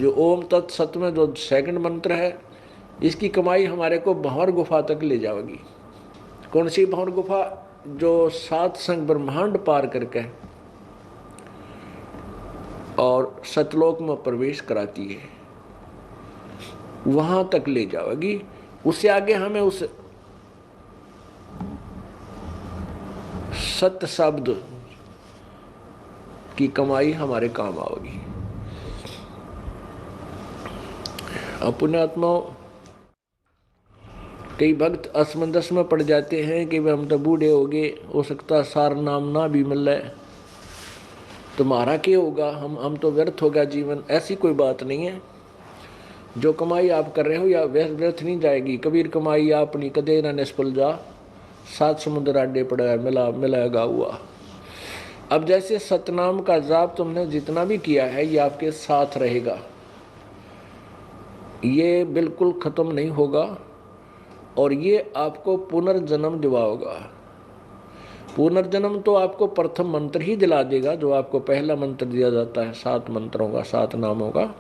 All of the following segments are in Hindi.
जो ओम तत्सत में जो सेकंड मंत्र है, इसकी कमाई हमारे को भंवर गुफा तक ले जाएगी। कौन सी भंवर गुफा? जो सात संग ब्रह्मांड पार करके और सतलोक में प्रवेश कराती है, वहां तक ले जाएगी। उससे आगे हमें उस सत्य शब्द की कमाई हमारे काम आएगी। पुण्यात्माओं, कई भक्त असमंजस में पड़ जाते हैं कि हम तो बूढ़े हो गए, हो सकता सार नाम ना भी मिल रहा है, तुम्हारा क्या होगा, हम तो व्यर्थ होगा जीवन। ऐसी कोई बात नहीं है। जो कमाई आप कर रहे हो या व्यर्थ नहीं जाएगी। कबीर कमाई अपनी कदे ना निष्फल जा, सात समुद्र आडे पड़ा है मिलाएगा हुआ। अब जैसे सतनाम का जाप तुमने जितना भी किया है ये आपके साथ रहेगा, ये बिल्कुल खत्म नहीं होगा और ये आपको पुनर्जन्म दिलाएगा। पुनर्जन्म तो आपको प्रथम मंत्र ही दिला देगा, जो आपको पहला मंत्र दिया जाता है 7 मंत्रों का, 7 नामों का।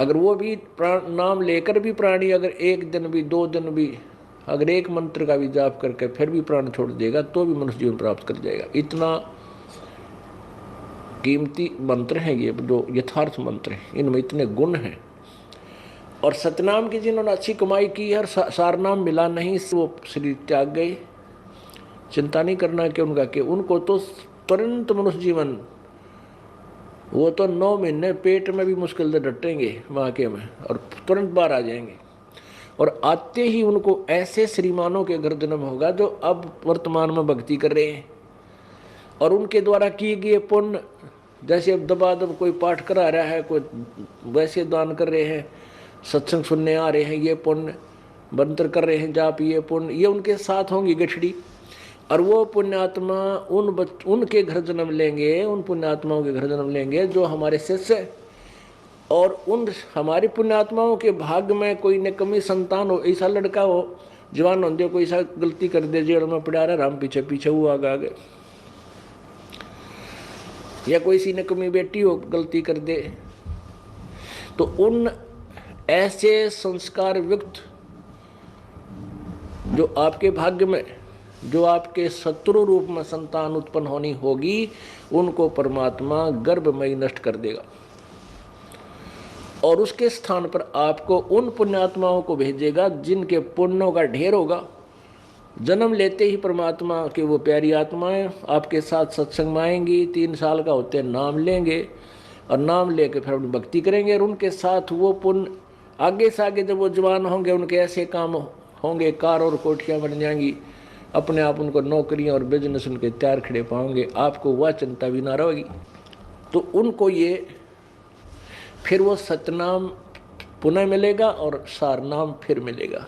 अगर वो भी नाम लेकर भी प्राणी अगर एक दिन भी 2 दिन भी अगर एक मंत्र का भी जाप करके फिर भी प्राण छोड़ देगा तो भी मनुष्य जीवन प्राप्त कर जाएगा। इतना कीमती मंत्र है ये, जो यथार्थ मंत्र है, इनमें इतने गुण हैं। और सतनाम की जिन्होंने अच्छी कमाई की है और सारनाम मिला नहीं, वो शरीर त्याग गए। चिंता नहीं करना कि उनका कि उनको तो तुरंत मनुष्य जीवन, वो तो 9 महीने पेट में भी मुश्किल से डटेंगे माँ के में और तुरंत बाहर आ जाएंगे। और आते ही उनको ऐसे श्रीमानों के घर जन्म होगा जो अब वर्तमान में भक्ति कर रहे हैं और उनके द्वारा किए गए पुण्य, जैसे अब दबादब कोई पाठ करा रहा है, कोई वैसे दान कर रहे हैं, सत्संग सुनने आ रहे हैं, ये पुण्य मंत्र कर रहे हैं जाप, ये पुण्य ये उनके साथ होंगी गठड़ी। और वो पुण्यात्मा उनके घर जन्म लेंगे, उन पुण्यात्माओं के घर जन्म लेंगे जो हमारे शिष्य। और उन हमारे पुण्यात्माओं के भाग्य में कोई निकम्मी संतान हो, ऐसा लड़का हो जवान होते कोई ऐसा गलती कर दे, जेल में पड़ा रहा, राम पीछे पीछे वो आगे, या कोई सी निकम्मी बेटी हो गलती कर दे, तो उन ऐसे संस्कार युक्त जो आपके भाग्य में, जो आपके शत्रु रूप में संतान उत्पन्न होनी होगी, उनको परमात्मा गर्भमय नष्ट कर देगा और उसके स्थान पर आपको उन पुण्यात्माओं को भेजेगा जिनके पुण्यों का ढेर होगा। जन्म लेते ही परमात्मा के वो प्यारी आत्माएं आपके साथ सत्संग में आएंगी, 3 साल का होते नाम लेंगे और नाम लेके फिर अपनी भक्ति करेंगे और उनके साथ वो पुण्य आगे से आगे जब वो जवान होंगे उनके ऐसे काम होंगे, कार और कोठियाँ बन जाएंगी, अपने आप उनको नौकरियाँ और बिजनेस उनके तैयार खड़े पाओगे, आपको वह चिंता भी ना रहेगी। तो उनको ये फिर वो सतनाम पुनः मिलेगा और सारनाम फिर मिलेगा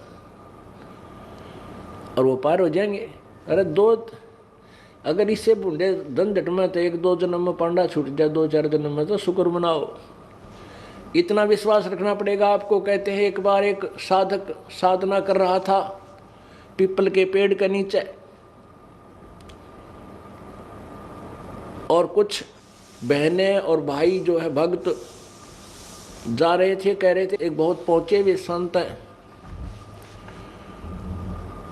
और वो पार हो जाएंगे। अरे अगर इससे बूढ़े झंझट में तो 1-2 जन्म में पांडा छूट जाए, 2-4 जन्म में तो शुक्र मनाओ। इतना विश्वास रखना पड़ेगा आपको। कहते हैं एक बार एक साधक साधना कर रहा था पीपल के पेड़ के नीचे और कुछ बहनें और भाई जो है भक्त जा रहे थे, कह रहे थे एक बहुत पहुंचे हुए संत है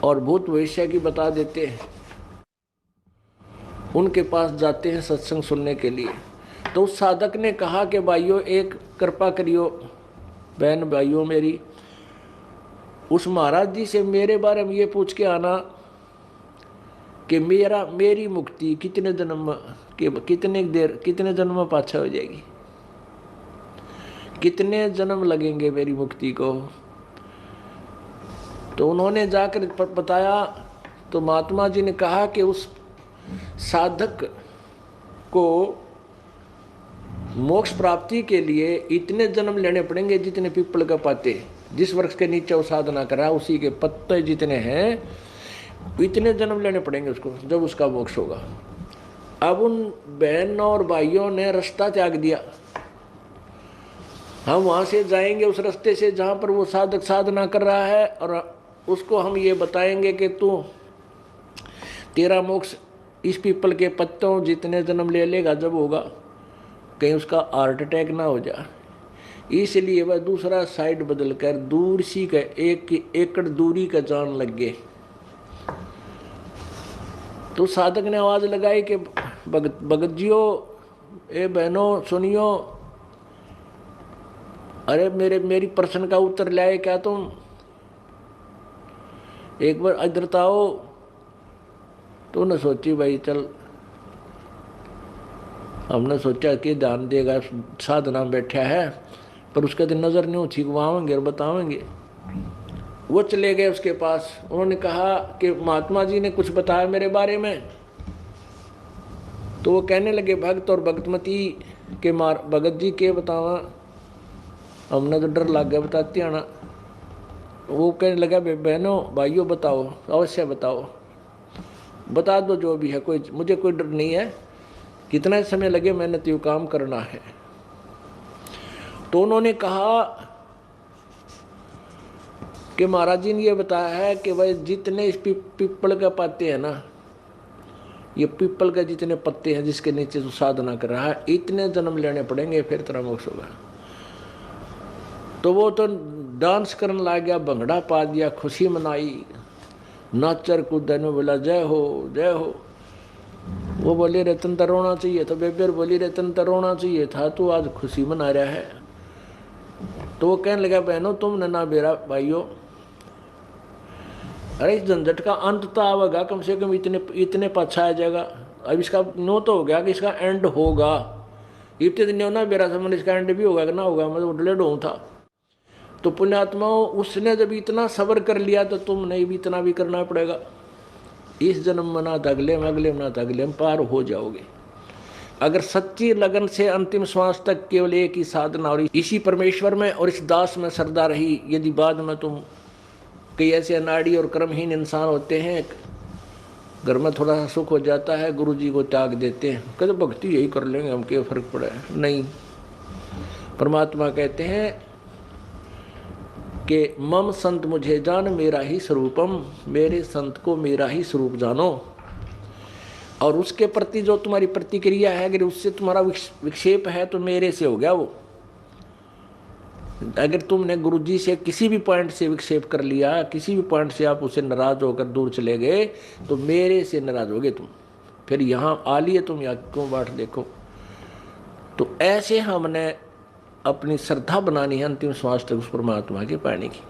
और भूत भविष्य की बता देते हैं, उनके पास जाते हैं सत्संग सुनने के लिए। तो उस साधक ने कहा कि भाइयों एक कृपा करियो, बहन भाइयों मेरी, उस महाराज जी से मेरे बारे में ये पूछ के आना कि मेरी मुक्ति कितने जन्म कितने जन्म में पाछा हो जाएगी, कितने जन्म लगेंगे मेरी मुक्ति को। तो उन्होंने जाकर बताया तो महात्मा जी ने कहा कि उस साधक को मोक्ष प्राप्ति के लिए इतने जन्म लेने पड़ेंगे जितने पीपल का पाते, जिस वृक्ष के नीचे वो साधना कर रहा है उसी के पत्ते जितने हैं, इतने जन्म लेने पड़ेंगे उसको जब उसका मोक्ष होगा। अब उन बहनों और भाइयों ने रास्ता त्याग दिया, हम वहां से जाएंगे उस रास्ते से जहां पर वो साधक साधना कर रहा है और उसको हम ये बताएंगे कि तू तेरा मोक्ष इस पीपल के पत्तों जितने जन्म ले लेगा जब होगा, कहीं उसका हार्ट अटैक ना हो जाए, इसलिए वह दूसरा साइड बदल कर दूर सी का 1 एकड़ दूरी का जान लग गए। तो साधक ने आवाज लगाई कि भगत जियो, ए बहनों सुनियो, अरे मेरी प्रश्न का उत्तर लाए क्या तुम, एक बार इधर तो आओ। तो उन्हें सोची भाई चल, हमने सोचा कि ध्यान देगा, साधना बैठा है, पर उसका तो नजर नहीं छिकवाएंगे और बताएंगे। वो चले गए उसके पास। उन्होंने कहा कि महात्मा जी ने कुछ बताया मेरे बारे में। तो वो कहने लगे भक्त और भक्तमती के भगत जी के बतावा, हमने तो डर लग गया बताती आना। वो कहने लगा बहनों भाइयों बताओ, अवश्य बताओ, बता दो जो भी है, कोई मुझे कोई डर नहीं है, कितना समय लगे मैंने तो काम करना है। तो उन्होंने कहा कि महाराज जी ने ये बताया है कि भाई जितने इस पीपल के पत्ते हैं ना, ये पीपल के जितने पत्ते हैं जिसके नीचे जो साधना कर रहा है, इतने जन्म लेने पड़ेंगे फिर तेरा मोक्ष होगा। तो वो तो डांस करने लग गया, भंगड़ा पा दिया, खुशी मनाई, नाचर कूदन में बोला जय हो जय हो। वो बोली रतन तो रोना चाहिए था, बेबेर बोली रतन तो रोना चाहिए था, तू आज खुशी मना रहा है। तो वो कहने लगा बहनों तुमने ना बेरा भाइयों, अरे इस झंझट का अंत तो आवेगा, कम से कम इतने पाछा आ जाएगा। अब इसका नो तो हो गया कि इसका एंड होगा, इतने दिन ना मेरा समझ इसका एंड भी होगा कि ना होगा, मैं तो उडले डों था। तो पुण्यात्माओं उसने जब इतना सब्र कर लिया तो तुमने भी इतना भी करना पड़ेगा। इस जन्म में ना अगले में, अगले में ना अगले में पार हो जाओगे। अगर सच्ची लगन से अंतिम श्वास तक केवल एक ही साधना और इसी परमेश्वर में और इस दास में श्रद्धा रही, यदि बाद में तुम कई ऐसे अनाड़ी और कर्महीन इंसान होते हैं, घर में थोड़ा सा सुख हो जाता है, गुरु जी को त्याग देते हैं, कहते भक्ति यही कर लेंगे, हम क्या फर्क पड़ा है। नहीं, परमात्मा कहते हैं कि मम संत मुझे जान मेरा ही स्वरूपम, मेरे संत को मेरा ही स्वरूप जानो। और उसके प्रति जो तुम्हारी प्रतिक्रिया है, अगर उससे तुम्हारा विक्षेप है तो मेरे से हो गया वो। अगर तुमने गुरुजी से किसी भी पॉइंट से विक्षेप कर लिया, किसी भी पॉइंट से आप उससे नाराज होकर दूर चले गए, तो मेरे से नाराज हो गए तुम, फिर यहाँ आ लिए तुम, यहाँ क्यों बाट देखो। तो ऐसे हमने अपनी श्रद्धा बनानी है अंतिम श्वास तक उस परमात्मा के पाने की।